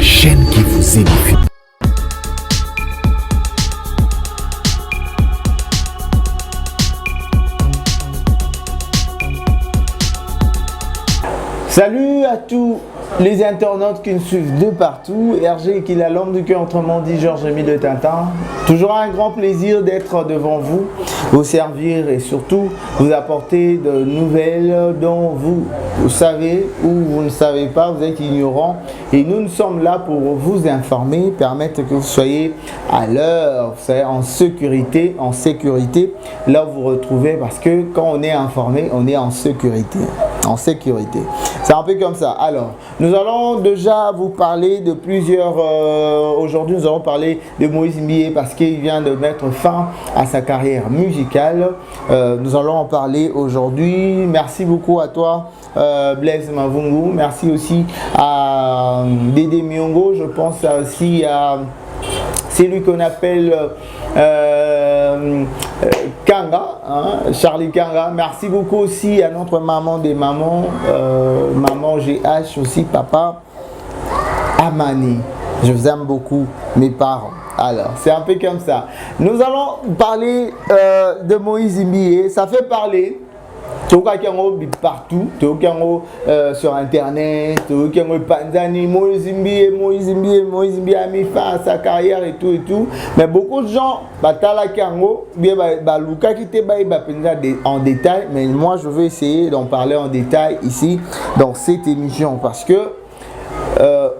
chaîne qui vous édifie. Salut à tous les internautes qui nous suivent de partout. RG qui est la lampe du cœur, autrement dit Georges-Émile de Tintin. Toujours un grand plaisir d'être devant vous, vous servir et surtout vous apporter de nouvelles dont vous savez ou vous ne savez pas, vous êtes ignorant. Et nous sommes là pour vous informer, permettre que vous soyez à l'heure, vous savez, en sécurité, là où vous vous retrouvez, parce que quand on est informé, on est en sécurité. C'est un peu comme ça. Alors, nous allons déjà vous parler de plusieurs... aujourd'hui, nous allons parler de Moïse Mbié parce qu'il vient de mettre fin à sa carrière musicale. Nous allons en parler aujourd'hui. Merci beaucoup à toi, Blaise Mavungu. Merci aussi à Dédé Miongo. Je pense aussi à... C'est lui qu'on appelle Kanga, hein, Charlie Kanga. Merci beaucoup aussi à notre maman des mamans, maman GH aussi, papa Amani. Je vous aime beaucoup, mes parents. Alors, c'est un peu comme ça. Nous allons parler de Moïse Mbié. Ça fait parler. Partout, sur internet, Panzani, Moïse Mbié a mis fin à sa carrière et tout. Mais beaucoup de gens, en détail, mais moi je vais essayer d'en parler en détail ici dans cette émission parce que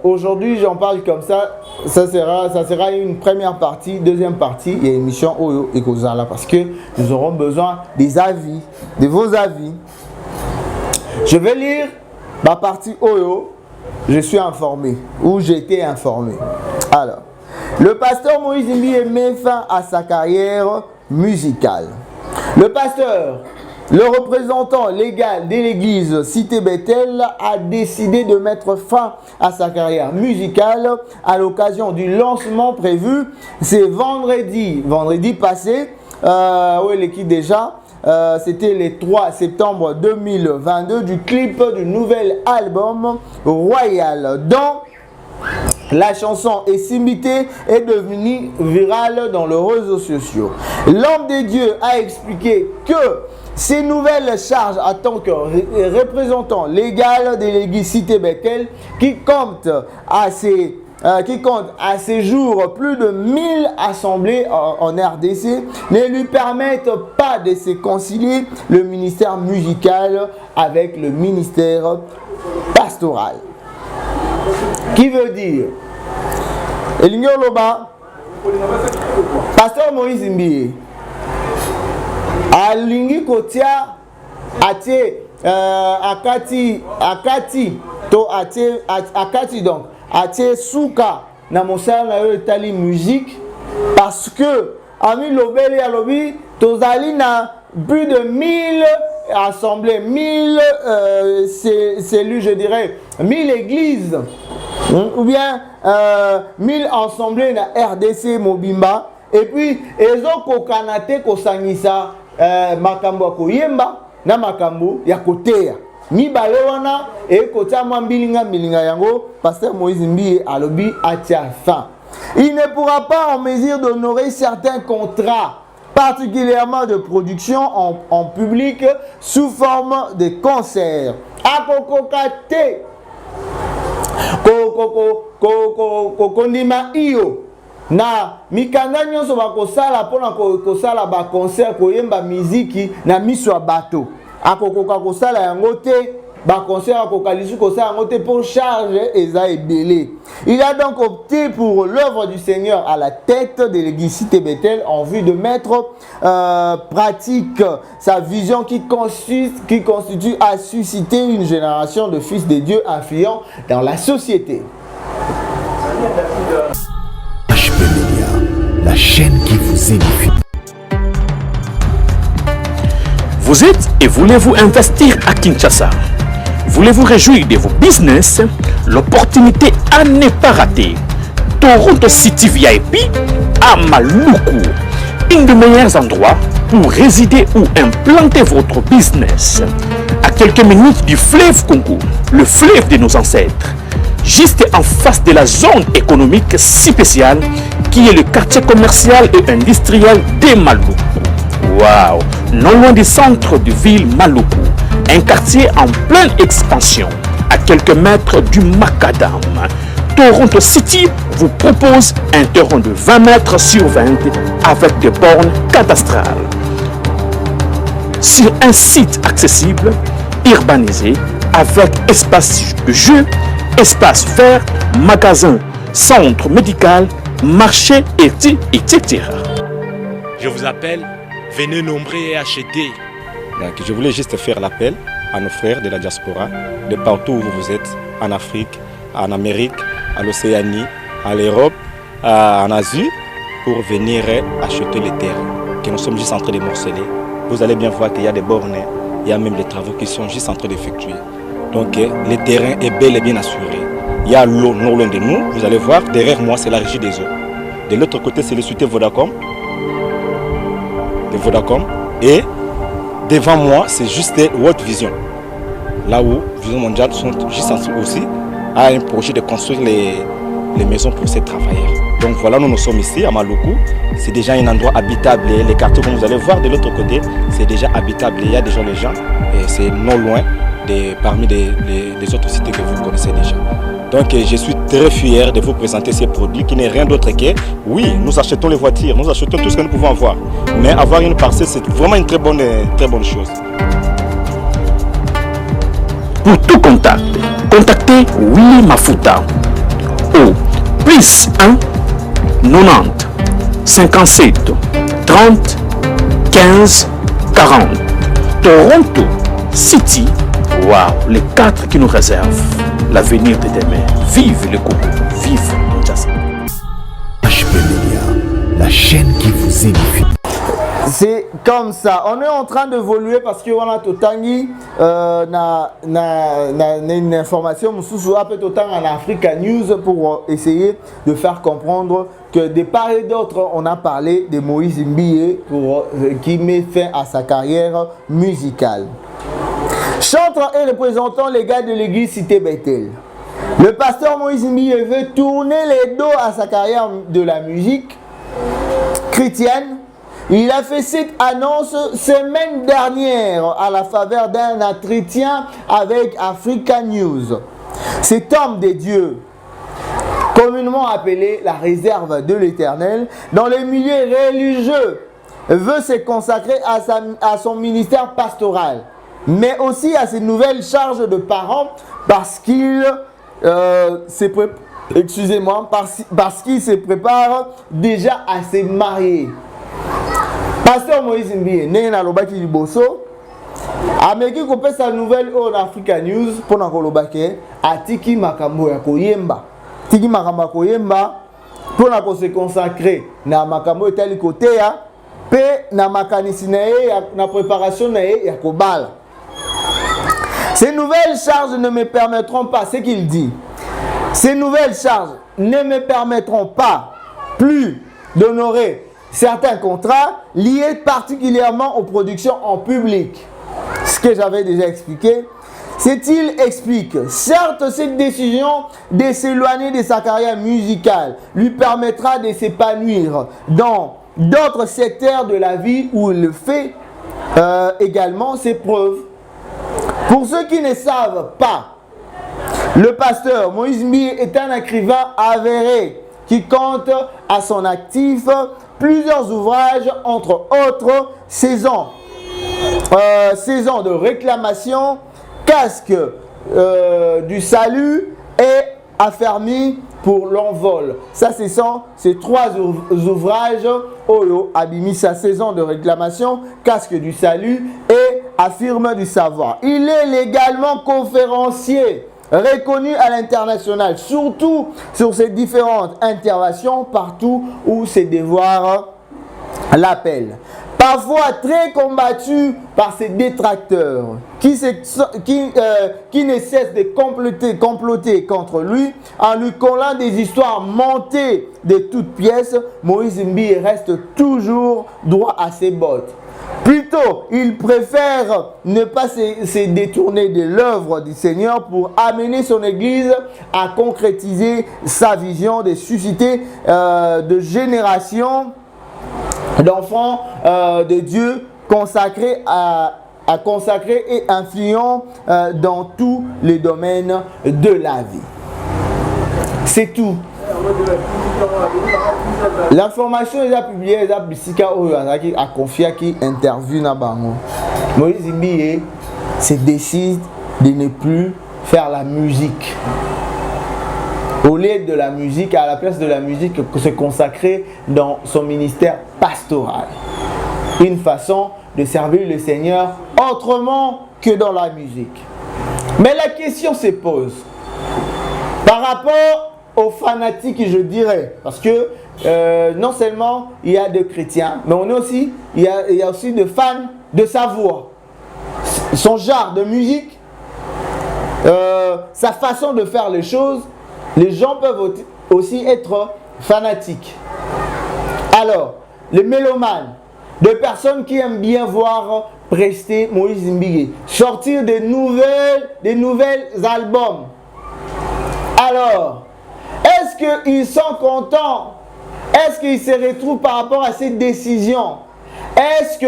aujourd'hui j'en parle comme ça. Ça sera une première partie, deuxième partie, il y a une émission Oyo et Kozala parce que nous aurons besoin des avis, de vos avis. Je vais lire ma partie Oyo, je suis informé, ou j'ai été informé. Alors, le pasteur Moïse Mbié met fin à sa carrière musicale. Le pasteur, le représentant légal de l'église Cité Bethel a décidé de mettre fin à sa carrière musicale à l'occasion du lancement prévu. C'est vendredi passé, c'était le 3 septembre 2022 du clip du nouvel album Royal dont la chanson Esimbité est devenue virale dans les réseaux sociaux. L'homme de Dieu a expliqué que ces nouvelles charges en tant que représentant légal de l'église Cité Bethel qui compte à ses jours plus de 1000 assemblées en RDC ne lui permettent pas de se concilier le ministère musical avec le ministère pastoral. Qui veut dire Elingo Loba, pasteur Moïse Mbié alingi kotia atie akati donc atie souka na mosala na yo etali musique parce que ami lobeli alobi tozali na plus de 1000 assemblées, 1000 cellules, je dirais 1000 églises ou bien 1000 assemblées na RDC Mobimba et puis ezoko kanate kosangisa makambo ya koyemba na makambo ya koteya mibale wana e kotia mbilinga yango pasteur Moïse Mbié alobi atia fin. Il ne pourra pas en mesure d'honorer certains contrats, particulièrement de production en public sous forme de concerts. Akokokate kondima iyo na mikanda nyonso bakosala pona kosala ba concert koyemba miziki na miso ya bato akokoka kosala yango te ba concert akokalisu kosala yango te pour charge eza ebele. Il a donc opté pour l'œuvre du Seigneur à la tête de l'église Cité Bethel en vue de mettre pratique sa vision qui constitue à susciter une génération de fils de Dieu influents dans la société. La chaîne qui vous édifie. Vous êtes et voulez-vous investir à Kinshasa? Voulez-vous réjouir de vos business? L'opportunité à ne pas rater. Toronto City VIP à Maluku. Un des meilleurs endroits pour résider ou implanter votre business. À quelques minutes du fleuve Congo, le fleuve de nos ancêtres. juste en face de la zone économique spéciale qui est le quartier commercial et industriel de Maluku. Waouh! Non loin du centre de ville Maluku, un quartier en pleine expansion, à quelques mètres du Macadam. Toronto City vous propose un terrain de 20 mètres sur 20 avec des bornes cadastrales. Sur un site accessible, urbanisé, avec espace de jeu, espace vert, magasin, centre médical, marché, etc. Je vous appelle, venez nombrer et acheter. Donc, je voulais juste faire l'appel à nos frères de la diaspora, de partout où vous êtes, en Afrique, en Amérique, à l'Océanie, à l'Europe, en Asie, pour venir acheter les terres que nous sommes juste en train de morceler. Vous allez bien voir qu'il y a des bornes, il y a même des travaux qui sont juste en train d'effectuer. Donc le terrain est bel et bien assuré. Il y a l'eau non loin de nous, vous allez voir, derrière moi c'est la régie des eaux. De l'autre côté c'est le société Vodacom. Et devant moi c'est juste World Vision. Là où Vision Mondiale sont juste aussi à un projet de construire les maisons pour ces travailleurs. Donc voilà, nous sommes ici à Maluku. C'est déjà un endroit habitable. Les quartiers, comme vous allez voir de l'autre côté, c'est déjà habitable. Il y a déjà les gens. Et c'est non loin parmi les autres cités que vous connaissez déjà. Donc je suis très fier de vous présenter ces produits qui n'est rien d'autre que, oui, nous achetons les voitures, nous achetons tout ce que nous pouvons avoir. Mais avoir une parcelle, c'est vraiment une très bonne chose. Pour tout contact, contactez Willy Mafuta au plus 1 90 57 30 15 40. Toronto City, waouh, les 4 qui nous réservent l'avenir de demain. Vive le Congo, vive Kinshasa. HP Media, la chaîne qui vous édifie. C'est comme ça. On est en train d'évoluer parce que on a Totangi une information en Africa News pour essayer de faire comprendre que de part et d'autre, on a parlé de Moïse Mbié qui met fin à sa carrière musicale. Chantant et représentant les gars de l'église Cité Bethel, le pasteur Moïse Mbié veut tourner les dos à sa carrière de la musique chrétienne. Il a fait cette annonce semaine dernière à la faveur d'un entretien avec Africa News. Cet homme de Dieu, communément appelé la réserve de l'Éternel, dans les milieux religieux, veut se consacrer à son ministère pastoral, mais aussi à ses nouvelles charges de parents parce qu'il parce qu'il se prépare déjà à se marier. Pasteur Moïse Mbié, né na lobaki liboso, ameki kopesa sa nouvelle en Africa News pour na kolobake atiki makambo ya koyemba. Tiki makambo ya koyemba pour na se consacrer na makambo etali côté ya pe na makanisi na ye na préparation na ye ya kobala. Ces nouvelles charges ne me permettront pas, ce qu'il dit. Ces nouvelles charges ne me permettront pas plus d'honorer certains contrats liés particulièrement aux productions en public. Ce que j'avais déjà expliqué, c'est qu'il explique, certes cette décision de s'éloigner de sa carrière musicale lui permettra de s'épanouir dans d'autres secteurs de la vie où il fait également ses preuves. Pour ceux qui ne savent pas, le pasteur Moïse Mbié est un écrivain avéré qui compte à son actif plusieurs ouvrages, entre autres Saison de réclamation, Casque du salut et Affermi pour l'envol. Ça, ce sont ces 3 ouvrages. Oyo Abimi, sa Saison de réclamation, Casque du salut et Affirme du savoir. Il est légalement conférencier reconnu à l'international, surtout sur ses différentes interventions partout où ses devoirs l'appellent. Parfois très combattu par ses détracteurs qui ne cessent de comploter contre lui en lui collant des histoires montées de toutes pièces. Moïse Mbié reste toujours droit à ses bottes. Plutôt, il préfère ne pas se détourner de l'œuvre du Seigneur pour amener son Église à concrétiser sa vision de susciter de générations d'enfants de Dieu consacrés consacrés et influents dans tous les domaines de la vie. C'est tout. L'information est publiée, elle a publié à confier qui interview na bango. Moïse Mbiye se décide de ne plus faire la musique. Au lieu de la musique, à la place de la musique, se consacrer dans son ministère pastoral. Une façon de servir le Seigneur autrement que dans la musique. Mais la question se pose par rapport aux fanatiques, je dirais, parce que non seulement il y a des chrétiens, mais il y a aussi des fans de sa voix, son genre de musique, sa façon de faire les choses. Les gens peuvent aussi être fanatiques. Alors, les mélomanes, des personnes qui aiment bien voir prester Moïse Mbiye, sortir des nouvelles albums. Alors, est-ce qu'ils sont contents? Est-ce qu'ils se retrouvent par rapport à cette décision? Est-ce que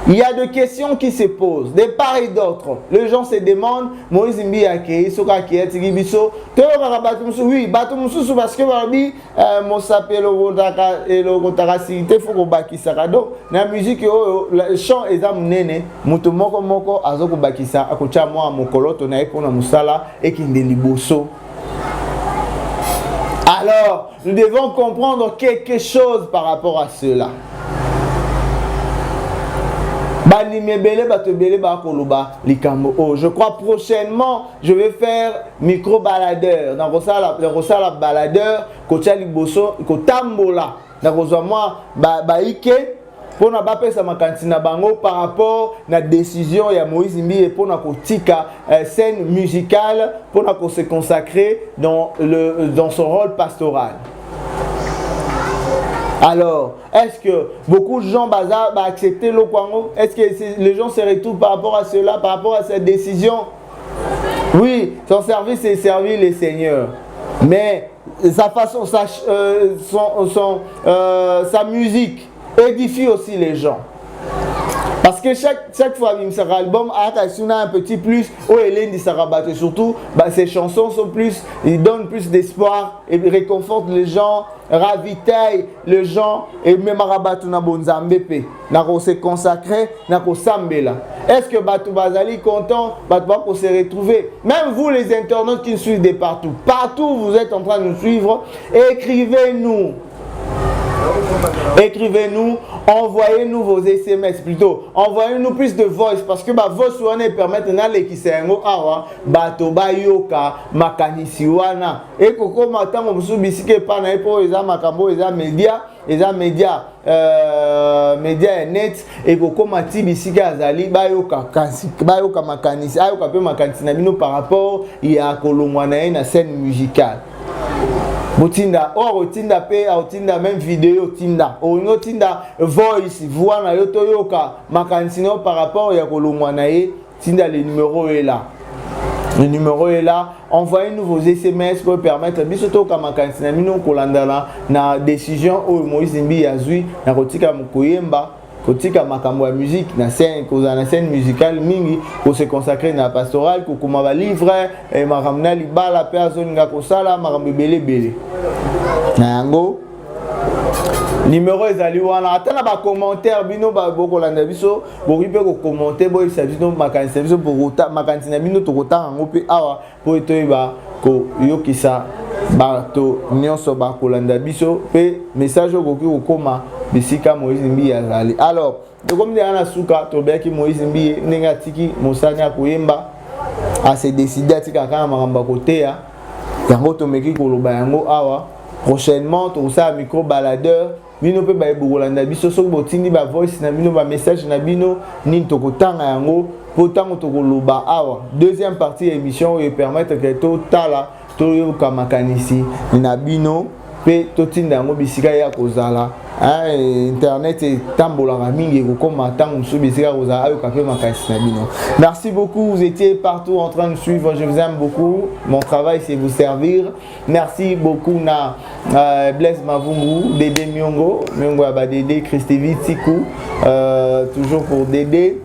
il y a des questions qui se posent, de part et d'autre. Les gens se demandent, Moïse Mbiye akei, soka akei, tigi biso, oui, batumsu parce que barbi, mon sapé le rotaracité, faut qu'on bakisa kado. Na musique, le chant est amené, mutu moko azoko bakisa, akocha moi mokolo, tonae pona musala, et kindeliboso. Alors, nous devons comprendre quelque chose par rapport à cela. Je crois prochainement, je vais faire micro-baladeur. Dans le baladeur, pour ne pas pesa makantina bango par rapport à la décision de Moïse Mbiye pour na kotika scène musicale pour na se consacrer dans son rôle pastoral. Alors, est-ce que beaucoup de gens vont accepter le Kwango? Est-ce que les gens se retrouvent par rapport à cela, par rapport à cette décision? Oui, son service c'est servir les seigneurs. Mais sa façon, sa musique édifie aussi les gens. Parce que chaque fois qu'il sort album, un petit plus, et surtout, ses chansons sont plus, ils donnent plus d'espoir et réconfortent les gens, ravitaillent les gens et même Arabatu na bonzambepe, na se consacrer, na sambela. Est-ce que Batu Bazali content, Batu va se retrouver? Même vous les internautes qui nous suivent de partout, où vous êtes en train de nous suivre, écrivez-nous. Écrivez-nous, envoyez-nous vos SMS plutôt. Envoyez-nous plus de voice parce que voice wana permet d'aller qui c'est un awa bato bayoka makanisi wana et koko matango musu bisike pa na epo eza makambo eza média net et koko mati bisike azali bayoka makanisi ayoka pe makanisi na bino par rapport ya kolongwa na scène musicale. Botinda, otinda pe, otinda même vidéo, tinda. Otinda voice, voix na yoto yoka, makansino par rapport ya kolongwanae, tinda le numéro est là. Le numéro est là. Envoyez-nous vos SMS pour permettre bisoto ka makansina mino kolandala na décision o Moïse Mbiye azui na kotika mukoyemba. Kotika makambo ya musique na scène musicale mingi pour se consacrer na pastoral ko kuma ba livre et makamna libala pe azoninga ko sala makambo belé na yango numéro ezali wana atana ba commentaire bino ba bokolanda biso boki pe ko commenter boy sa bino makanisa biso bokota makanisa bino to kotanga ngope awa po etoyeba ko yokisa bato nyonso bakolanda biso pe message okoki kokoma bisika Moïse Mbiye azali. Alors, comme dit Anna Souka, Tobeki Moïse Mbiye nenga tiki mosanya koyemba a se décider à tika kana maramba côté ya yango tomeki koloba yango awa prochainement to ça micro baladeur bino pe ba bokolanda biso so botindi ba voice na bino ba message na bino ni to kotanga yango potango to koloba awa. Deuxième partie émission et permettre que to tala to yoka makanisi na bino pe totinda yango bisika ya kozala Internet est tambolanga mingi comme attend bisika oza ayo café makasi na bino. Merci beaucoup, vous étiez partout en train de suivre, je vous aime beaucoup. Mon travail c'est vous servir. Merci beaucoup na Blaise Mavungu, Dédé Miongo aba Dédé Christévi Tikou, toujours pour Dédé.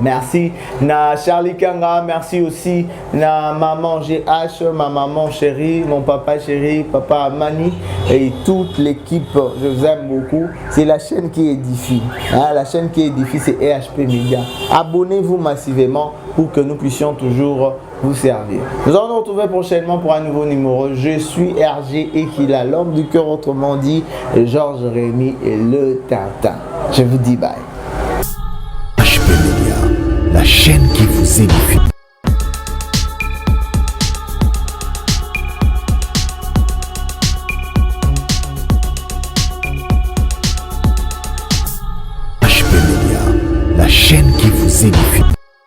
Merci na Charlie Kanga, merci aussi na maman GH, ma maman chérie, mon papa chéri, papa Amani et toute l'équipe, je vous aime beaucoup. C'est la chaîne qui édifie, la chaîne qui édifie c'est EHP Media. Abonnez-vous massivement pour que nous puissions toujours vous servir. Nous allons nous retrouver prochainement pour un nouveau numéro. Je suis RG Ekila, l'homme du cœur, autrement dit Georges Rémy et le Tintin. Je vous dis bye. HP Media, la chaîne qui vous édifie.